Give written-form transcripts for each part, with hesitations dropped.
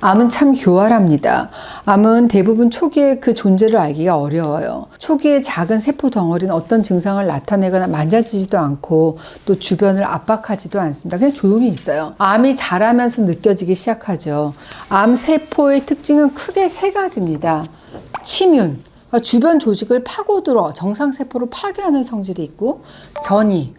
암은 참 교활합니다. 암은 대부분 초기에 그 존재를 알기가 어려워요. 초기에 작은 세포 덩어리는 어떤 증상을 나타내거나 만져지지도 않고 또 주변을 압박하지도 않습니다. 그냥 조용히 있어요. 암이 자라면서 느껴지기 시작하죠. 암 세포의 특징은 크게 세 가지입니다. 침윤, 주변 조직을 파고들어 정상세포를 파괴하는 성질이 있고, 전이,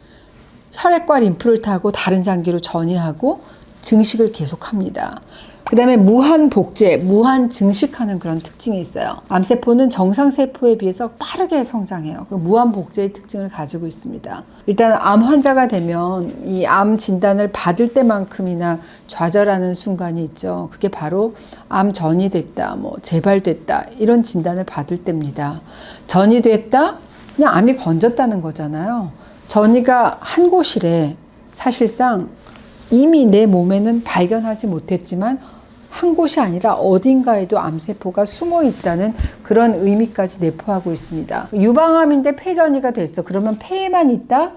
혈액과 림프를 타고 다른 장기로 전이하고 증식을 계속합니다. 그 다음에 무한복제, 무한증식하는 그런 특징이 있어요. 암세포는 정상세포에 비해서 빠르게 성장해요. 무한복제의 특징을 가지고 있습니다. 일단 암 환자가 되면 이 암 진단을 받을 때만큼이나 좌절하는 순간이 있죠. 그게 바로 암 전이 됐다, 재발됐다 이런 진단을 받을 때입니다. 전이 됐다? 그냥 암이 번졌다는 거잖아요. 전이가 한 곳이래. 사실상 이미 내 몸에는 발견하지 못했지만 한 곳이 아니라 어딘가에도 암세포가 숨어 있다는 그런 의미까지 내포하고 있습니다. 유방암인데 폐전이가 됐어. 그러면 폐에만 있다?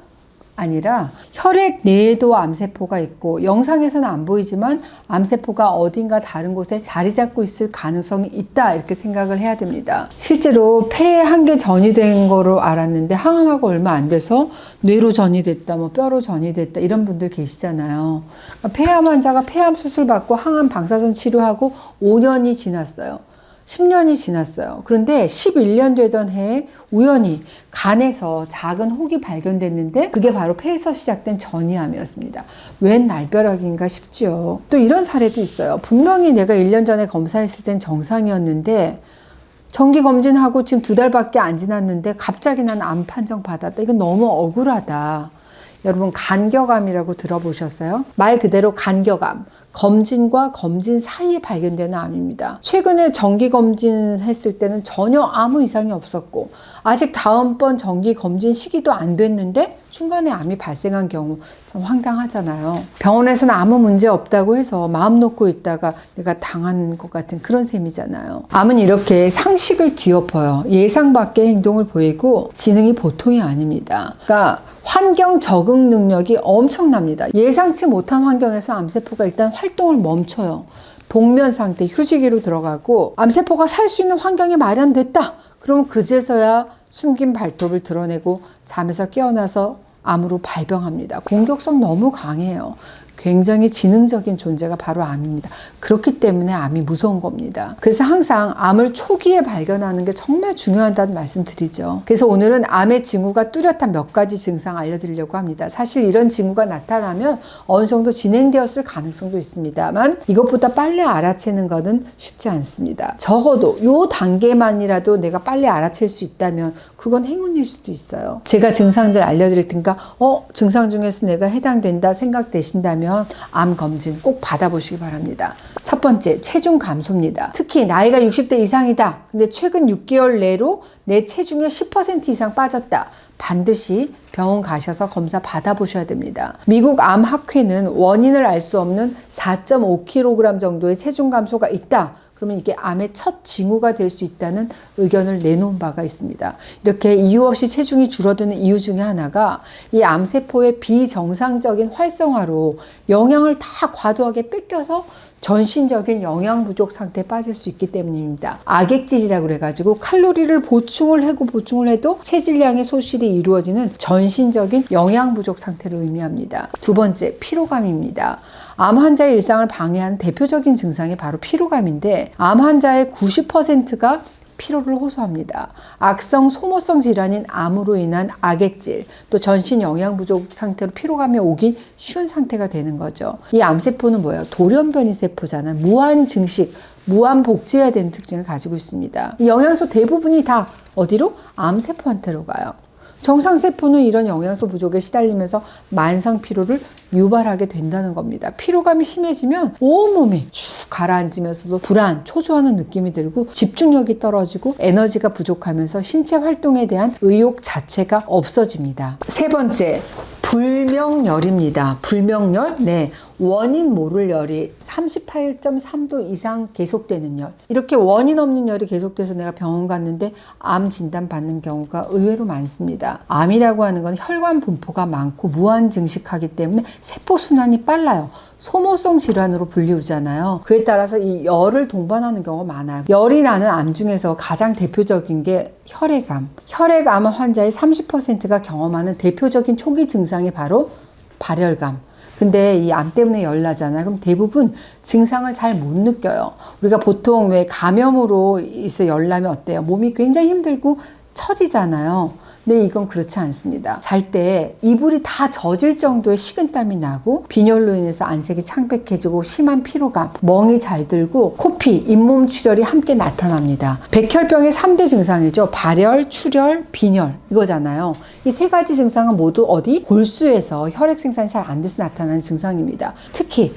아니라 혈액 내에도 암세포가 있고, 영상에서는 안 보이지만 암세포가 어딘가 다른 곳에 자리 잡고 있을 가능성이 있다, 이렇게 생각을 해야 됩니다. 실제로 폐에 한 개 전이된 거로 알았는데 항암하고 얼마 안 돼서 뇌로 전이됐다, 뼈로 전이됐다 이런 분들 계시잖아요. 폐암 환자가 폐암 수술 받고 항암 방사선 치료하고 5년이 지났어요. 10년이 지났어요. 그런데 11년 되던 해에 우연히 간에서 작은 혹이 발견됐는데 그게 바로 폐에서 시작된 전이암이었습니다. 웬 날벼락인가 싶지요. 또 이런 사례도 있어요. 분명히 내가 1년 전에 검사했을 땐 정상이었는데 정기검진하고 지금 2달밖에 안 지났는데 갑자기 난 암 판정 받았다. 이건 너무 억울하다. 여러분, 간격암이라고 들어보셨어요? 말 그대로 간격암. 검진과 검진 사이에 발견되는 암입니다. 최근에 정기검진 했을 때는 전혀 아무 이상이 없었고, 아직 다음번 정기검진 시기도 안 됐는데 중간에 암이 발생한 경우 참 황당하잖아요. 병원에서는 아무 문제 없다고 해서 마음 놓고 있다가 내가 당한 것 같은 그런 셈이잖아요. 암은 이렇게 상식을 뒤엎어요. 예상 밖의 행동을 보이고 지능이 보통이 아닙니다. 그러니까 환경 적응 능력이 엄청납니다. 예상치 못한 환경에서 암세포가 일단 활동을 멈춰요. 동면 상태, 휴지기로 들어가고, 암세포가 살 수 있는 환경이 마련됐다. 그러면 그제서야 숨긴 발톱을 드러내고 잠에서 깨어나서 암으로 발병합니다. 공격성 너무 강해요. 굉장히 지능적인 존재가 바로 암입니다. 그렇기 때문에 암이 무서운 겁니다. 그래서 항상 암을 초기에 발견하는 게 정말 중요하다는 말씀 드리죠. 그래서 오늘은 암의 징후가 뚜렷한 몇 가지 증상 알려드리려고 합니다. 사실 이런 징후가 나타나면 어느 정도 진행되었을 가능성도 있습니다만 이것보다 빨리 알아채는 것은 쉽지 않습니다. 적어도 이 단계만이라도 내가 빨리 알아챌 수 있다면 그건 행운일 수도 있어요. 제가 증상들 알려드릴 테니까 증상 중에서 내가 해당된다 생각되신다면 암 검진 꼭 받아보시기 바랍니다. 첫 번째, 체중 감소입니다. 특히 나이가 60대 이상이다. 근데 최근 6개월 내로 내 체중의 10% 이상 빠졌다. 반드시 병원 가셔서 검사 받아보셔야 됩니다. 미국 암학회는 원인을 알 수 없는 4.5kg 정도의 체중 감소가 있다. 그러면 이게 암의 첫 징후가 될 수 있다는 의견을 내놓은 바가 있습니다. 이렇게 이유 없이 체중이 줄어드는 이유 중에 하나가 이 암세포의 비정상적인 활성화로 영양을 다 과도하게 뺏겨서 전신적인 영양 부족 상태에 빠질 수 있기 때문입니다. 악액질이라고 그래가지고 칼로리를 보충을 해도 체질량의 소실이 이루어지는 전신적인 영양 부족 상태를 의미합니다. 두 번째, 피로감입니다. 암 환자의 일상을 방해하는 대표적인 증상이 바로 피로감인데, 암 환자의 90%가 피로를 호소합니다. 악성 소모성 질환인 암으로 인한 악액질, 또 전신 영양 부족 상태로 피로감이 오기 쉬운 상태가 되는 거죠. 이 암세포는 뭐예요? 돌연변이 세포잖아요. 무한 증식, 무한 복제해야 되는 특징을 가지고 있습니다. 이 영양소 대부분이 다 어디로? 암세포한테로 가요. 정상세포는 이런 영양소 부족에 시달리면서 만성 피로를 유발하게 된다는 겁니다. 피로감이 심해지면 온몸이 쭉 가라앉으면서도 불안, 초조하는 느낌이 들고 집중력이 떨어지고 에너지가 부족하면서 신체 활동에 대한 의욕 자체가 없어집니다. 세 번째, 불명열입니다. 불명열? 네. 원인 모를 열이 38.3도 이상 계속되는 열. 이렇게 원인 없는 열이 계속돼서 내가 병원 갔는데 암 진단 받는 경우가 의외로 많습니다. 암이라고 하는 건 혈관 분포가 많고 무한 증식하기 때문에 세포 순환이 빨라요. 소모성 질환으로 불리우잖아요. 그에 따라서 이 열을 동반하는 경우가 많아요. 열이 나는 암 중에서 가장 대표적인 게 혈액암. 혈액암 환자의 30%가 경험하는 대표적인 초기 증상이 바로 발열감. 근데 이 암 때문에 열 나잖아요. 그럼 대부분 증상을 잘 못 느껴요. 우리가 보통 왜 감염으로 있어 열 나면 어때요? 몸이 굉장히 힘들고 처지잖아요. 근데 이건 그렇지 않습니다. 잘 때 이불이 다 젖을 정도의 식은땀이 나고 빈혈로 인해서 안색이 창백해지고 심한 피로감, 멍이 잘 들고 코피, 잇몸 출혈이 함께 나타납니다. 백혈병의 3대 증상이죠. 발열, 출혈, 빈혈 이거잖아요. 이 세 가지 증상은 모두 어디? 골수에서 혈액 생산이 잘 안 돼서 나타나는 증상입니다. 특히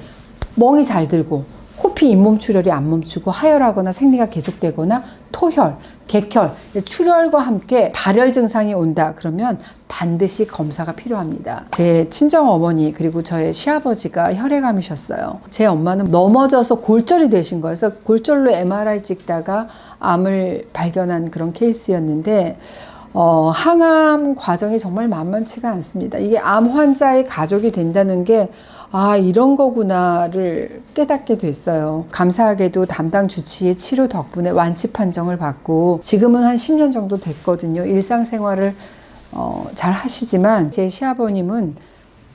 멍이 잘 들고 코피, 잇몸 출혈이 안 멈추고 하혈하거나 생리가 계속되거나 토혈, 객혈, 출혈과 함께 발열 증상이 온다 그러면 반드시 검사가 필요합니다. 제 친정 어머니 그리고 저의 시아버지가 혈액암이셨어요. 제 엄마는 넘어져서 골절이 되신 거예요. 그래서 골절로 MRI 찍다가 암을 발견한 그런 케이스였는데 항암 과정이 정말 만만치가 않습니다. 이게 암 환자의 가족이 된다는 게 이런 거구나를 깨닫게 됐어요. 감사하게도 담당 주치의 치료 덕분에 완치 판정을 받고 지금은 한 10년 정도 됐거든요. 일상생활을 잘 하시지만 제 시아버님은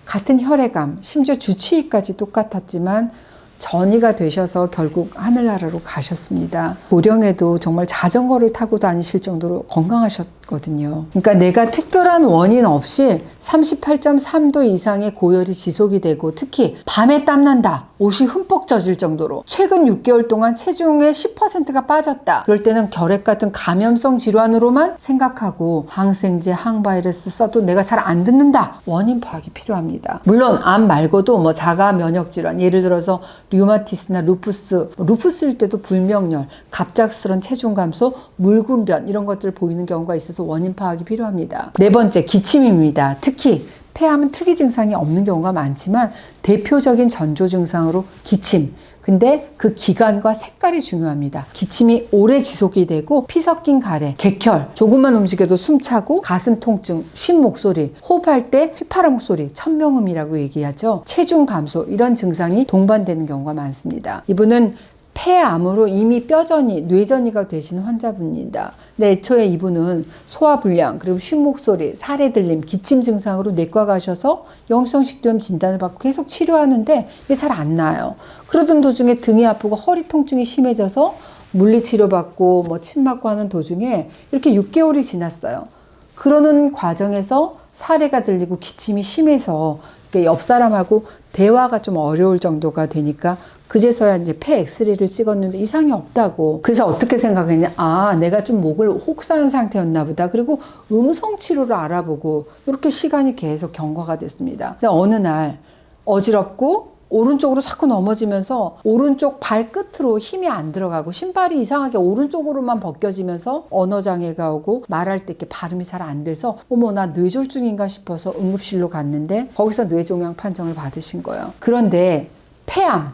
같은 혈액암, 심지어 주치의까지 똑같았지만 전이가 되셔서 결국 하늘나라로 가셨습니다. 고령에도 정말 자전거를 타고 다니실 정도로 건강하셨거든요. 그러니까 내가 특별한 원인 없이 38.3도 이상의 고열이 지속이 되고 특히 밤에 땀난다, 옷이 흠뻑 젖을 정도로 최근 6개월 동안 체중의 10%가 빠졌다. 그럴 때는 결핵 같은 감염성 질환으로만 생각하고 항생제, 항바이러스 써도 내가 잘 안 듣는다. 원인 파악이 필요합니다. 물론 암 말고도 뭐 자가 면역 질환, 예를 들어서 류마티스나 루푸스일 때도 불명열, 갑작스런 체중 감소, 물군변 이런 것들을 보이는 경우가 있어서 원인 파악이 필요합니다. 네 번째, 기침입니다. 특히 폐암은 특이 증상이 없는 경우가 많지만 대표적인 전조 증상으로 기침. 근데 그 기간과 색깔이 중요합니다. 기침이 오래 지속이 되고 피 섞인 가래, 객혈, 조금만 움직여도 숨차고 가슴 통증, 쉰 목소리, 호흡할 때 휘파람 소리, 천명음이라고 얘기하죠. 체중 감소 이런 증상이 동반되는 경우가 많습니다. 이분은 폐암으로 이미 뼈전이, 뇌전이가 되신 환자분입니다. 근데 애초에 이분은 소화불량, 그리고 쉰 목소리, 살에 들림, 기침 증상으로 내과 가셔서 영성식도염 진단을 받고 계속 치료하는데 이게 잘 안 나아요. 그러던 도중에 등이 아프고 허리 통증이 심해져서 물리치료 받고 침 맞고 하는 도중에 이렇게 6개월이 지났어요. 그러는 과정에서 사례가 들리고 기침이 심해서 옆 사람하고 대화가 좀 어려울 정도가 되니까 그제서야 이제 폐 엑스레이를 찍었는데 이상이 없다고. 그래서 어떻게 생각했냐? 내가 좀 목을 혹사한 상태였나 보다. 그리고 음성 치료를 알아보고 이렇게 시간이 계속 경과가 됐습니다. 근데 어느 날 어지럽고 오른쪽으로 자꾸 넘어지면서 오른쪽 발끝으로 힘이 안 들어가고 신발이 이상하게 오른쪽으로만 벗겨지면서 언어장애가 오고 말할 때 이렇게 발음이 잘 안 돼서 나 뇌졸중인가 싶어서 응급실로 갔는데 거기서 뇌종양 판정을 받으신 거예요. 그런데 폐암,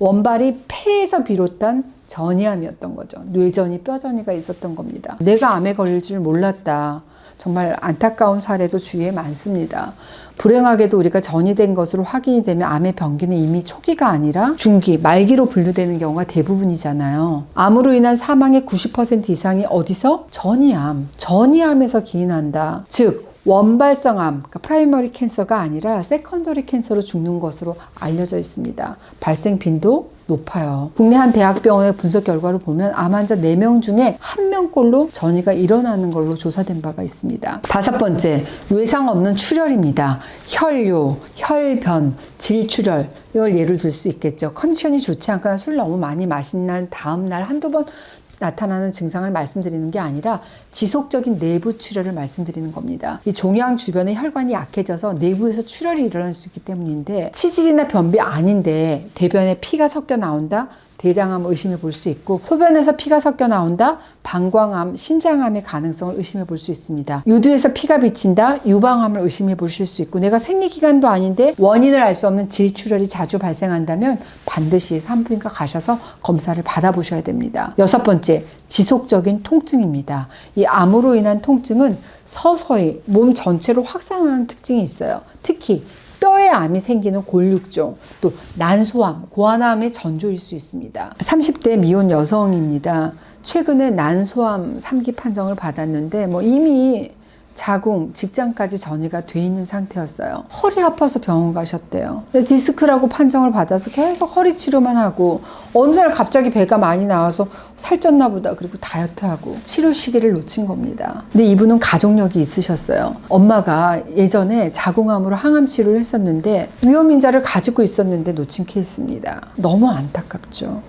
원발이 폐에서 비롯한 전이암이었던 거죠. 뇌전이, 뼈전이가 있었던 겁니다. 내가 암에 걸릴 줄 몰랐다. 정말 안타까운 사례도 주위에 많습니다. 불행하게도 우리가 전이 된 것으로 확인이 되면 암의 병기는 이미 초기가 아니라 중기, 말기로 분류되는 경우가 대부분이잖아요. 암으로 인한 사망의 90% 이상이 어디서? 전이암에서 기인한다. 즉 원발성암, 그러니까 프라이머리 캔서가 아니라 세컨더리 캔서로 죽는 것으로 알려져 있습니다. 발생 빈도 높아요. 국내 한 대학병원의 분석 결과를 보면 암 환자 4명 중에 1명꼴로 전이가 일어나는 걸로 조사된 바가 있습니다. 다섯 번째, 외상 없는 출혈입니다. 혈뇨, 혈변, 질출혈 이걸 예를 들 수 있겠죠. 컨디션이 좋지 않거나 술 너무 많이 마신 날 다음 날 한두 번 나타나는 증상을 말씀드리는 게 아니라 지속적인 내부 출혈을 말씀드리는 겁니다. 이 종양 주변의 혈관이 약해져서 내부에서 출혈이 일어날 수 있기 때문인데 치질이나 변비 아닌데 대변에 피가 섞여 나온다? 대장암을 의심해 볼 수 있고, 소변에서 피가 섞여 나온다, 방광암, 신장암의 가능성을 의심해 볼 수 있습니다. 유두에서 피가 비친다, 유방암을 의심해 보실 수 있고, 내가 생리기간도 아닌데 원인을 알 수 없는 질출혈이 자주 발생한다면 반드시 산부인과 가셔서 검사를 받아보셔야 됩니다. 6번째, 지속적인 통증입니다. 이 암으로 인한 통증은 서서히 몸 전체로 확산하는 특징이 있어요. 특히 뼈에 암이 생기는 골육종, 또 난소암, 고환암의 전조일 수 있습니다. 30대 미혼 여성입니다. 최근에 난소암 3기 판정을 받았는데 이미 자궁, 직장까지 전이가 돼 있는 상태였어요. 허리 아파서 병원 가셨대요. 디스크라고 판정을 받아서 계속 허리 치료만 하고, 어느 날 갑자기 배가 많이 나와서 살쪘나 보다, 그리고 다이어트하고 치료 시기를 놓친 겁니다. 근데 이분은 가족력이 있으셨어요. 엄마가 예전에 자궁암으로 항암 치료를 했었는데 위험인자를 가지고 있었는데 놓친 케이스입니다. 너무 안타깝죠.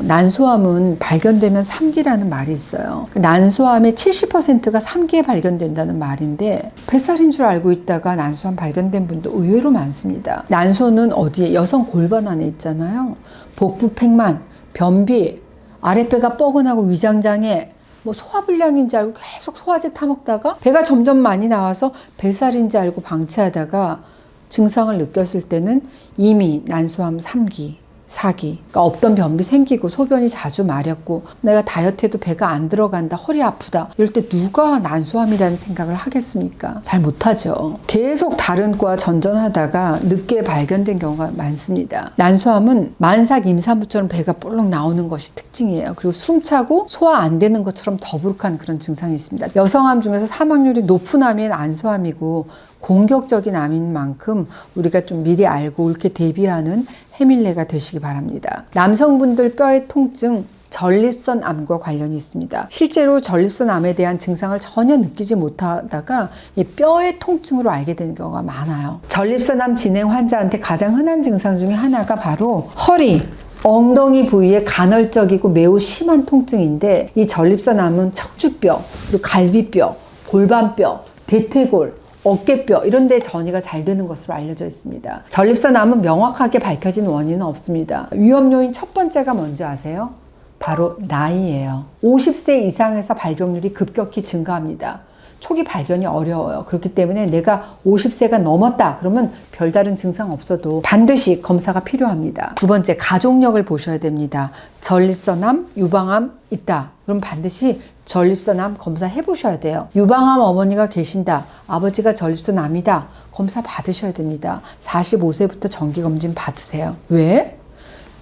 난소암은 발견되면 3기라는 말이 있어요. 난소암의 70%가 3기에 발견된다는 말이 인데 뱃살인 줄 알고 있다가 난소암 발견된 분도 의외로 많습니다. 난소는 어디에? 여성 골반 안에 있잖아요. 복부 팽만, 변비, 아랫배가 뻐근하고 위장장애, 소화불량인 줄 알고 계속 소화제 타먹다가 배가 점점 많이 나와서 뱃살인 줄 알고 방치하다가 증상을 느꼈을 때는 이미 난소암 3기, 4기. 그러니까 없던 변비 생기고 소변이 자주 마렵고 내가 다이어트해도 배가 안 들어간다, 허리 아프다, 이럴 때 누가 난소암이라는 생각을 하겠습니까? 잘 못하죠. 계속 다른 과 전전하다가 늦게 발견된 경우가 많습니다. 난소암은 만삭 임산부처럼 배가 볼록 나오는 것이 특징이에요. 그리고 숨차고 소화 안 되는 것처럼 더부룩한 그런 증상이 있습니다. 여성암 중에서 사망률이 높은 암이 난소암이고 공격적인 암인 만큼 우리가 좀 미리 알고 옳게 대비하는 해밀레가 되시기 바랍니다. 남성분들 뼈의 통증, 전립선 암과 관련이 있습니다. 실제로 전립선 암에 대한 증상을 전혀 느끼지 못하다가 이 뼈의 통증으로 알게 되는 경우가 많아요. 전립선 암 진행 환자한테 가장 흔한 증상 중에 하나가 바로 허리, 엉덩이 부위에 간헐적이고 매우 심한 통증인데, 이 전립선암은 척추뼈, 그리고 갈비뼈, 골반뼈, 대퇴골, 어깨뼈 이런 데 전이가 잘 되는 것으로 알려져 있습니다. 전립선암은 명확하게 밝혀진 원인은 없습니다. 위험 요인 첫 번째가 뭔지 아세요? 바로 나이예요. 50세 이상에서 발병률이 급격히 증가합니다. 초기 발견이 어려워요. 그렇기 때문에 내가 50세가 넘었다 그러면 별다른 증상 없어도 반드시 검사가 필요합니다. 두 번째, 가족력을 보셔야 됩니다. 전립선암, 유방암 있다. 그럼 반드시 전립선암 검사해 보셔야 돼요. 유방암 어머니가 계신다, 아버지가 전립선암이다, 검사 받으셔야 됩니다. 45세부터 정기검진 받으세요. 왜?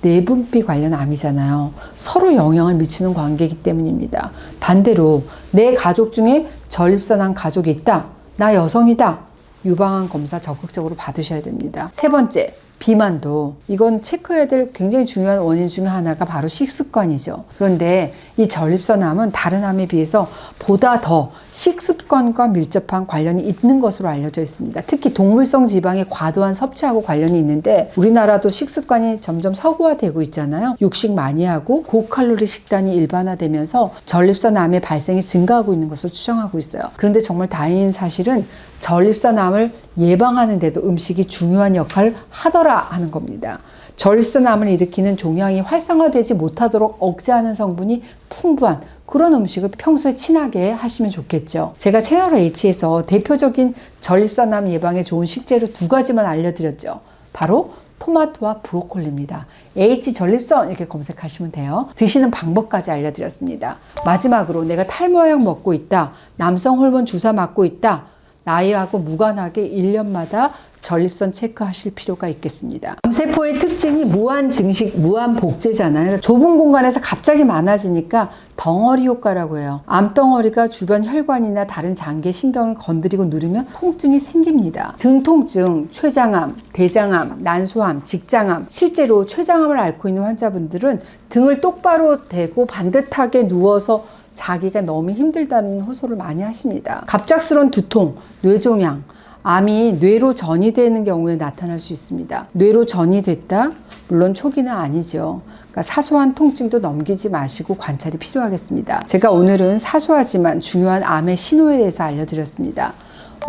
내분비 관련 암이잖아요. 서로 영향을 미치는 관계이기 때문입니다. 반대로 내 가족 중에 전립선암 가족이 있다, 나 여성이다, 유방암 검사 적극적으로 받으셔야 됩니다. 세 번째, 비만도. 이건 체크해야 될 굉장히 중요한 원인 중에 하나가 바로 식습관이죠. 그런데 이 전립선암은 다른 암에 비해서 보다 더 식습관과 밀접한 관련이 있는 것으로 알려져 있습니다. 특히 동물성 지방의 과도한 섭취하고 관련이 있는데, 우리나라도 식습관이 점점 서구화되고 있잖아요. 육식 많이 하고 고칼로리 식단이 일반화되면서 전립선암의 발생이 증가하고 있는 것으로 추정하고 있어요. 그런데 정말 다행인 사실은 전립선암을 예방하는 데도 음식이 중요한 역할을 하더라 하는 겁니다. 전립선암을 일으키는 종양이 활성화되지 못하도록 억제하는 성분이 풍부한 그런 음식을 평소에 친하게 하시면 좋겠죠. 제가 채널 H에서 대표적인 전립선암 예방에 좋은 식재료 2가지만 알려드렸죠. 바로 토마토와 브로콜리입니다. H 전립선 이렇게 검색하시면 돼요. 드시는 방법까지 알려드렸습니다. 마지막으로 내가 탈모약 먹고 있다, 남성 호르몬 주사 맞고 있다, 나이하고 무관하게 1년마다 전립선 체크하실 필요가 있겠습니다. 암세포의 특징이 무한 증식, 무한 복제잖아요. 좁은 공간에서 갑자기 많아지니까 덩어리 효과라고 해요. 암덩어리가 주변 혈관이나 다른 장기 신경을 건드리고 누르면 통증이 생깁니다. 등 통증, 췌장암, 대장암, 난소암, 직장암. 실제로 췌장암을 앓고 있는 환자분들은 등을 똑바로 대고 반듯하게 누워서 자기가 너무 힘들다는 호소를 많이 하십니다. 갑작스러운 두통, 뇌종양, 암이 뇌로 전이되는 경우에 나타날 수 있습니다. 뇌로 전이됐다? 물론 초기는 아니죠. 그러니까 사소한 통증도 넘기지 마시고 관찰이 필요하겠습니다. 제가 오늘은 사소하지만 중요한 암의 신호에 대해서 알려드렸습니다.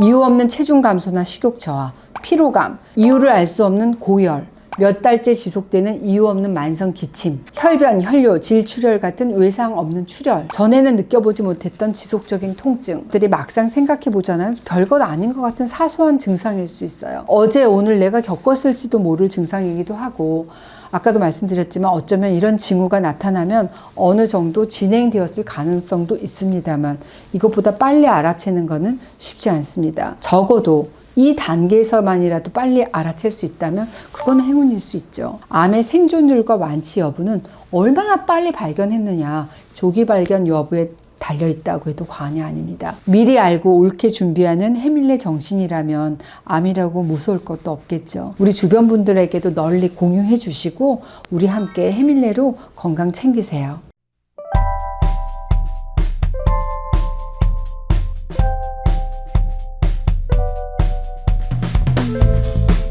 이유 없는 체중 감소나 식욕 저하, 피로감, 이유를 알 수 없는 고열, 몇 달째 지속되는 이유 없는 만성 기침, 혈변, 혈뇨, 질출혈 같은 외상 없는 출혈, 전에는 느껴보지 못했던 지속적인 통증들이 막상 생각해보자면 별것 아닌 것 같은 사소한 증상일 수 있어요. 어제 오늘 내가 겪었을지도 모를 증상이기도 하고, 아까도 말씀드렸지만 어쩌면 이런 징후가 나타나면 어느 정도 진행되었을 가능성도 있습니다만 이것보다 빨리 알아채는 것은 쉽지 않습니다. 적어도 이 단계에서만이라도 빨리 알아챌 수 있다면 그건 행운일 수 있죠. 암의 생존율과 완치 여부는 얼마나 빨리 발견했느냐, 조기 발견 여부에 달려있다고 해도 과언이 아닙니다. 미리 알고 옳게 준비하는 해밀레 정신이라면 암이라고 무서울 것도 없겠죠. 우리 주변 분들에게도 널리 공유해 주시고 우리 함께 해밀레로 건강 챙기세요.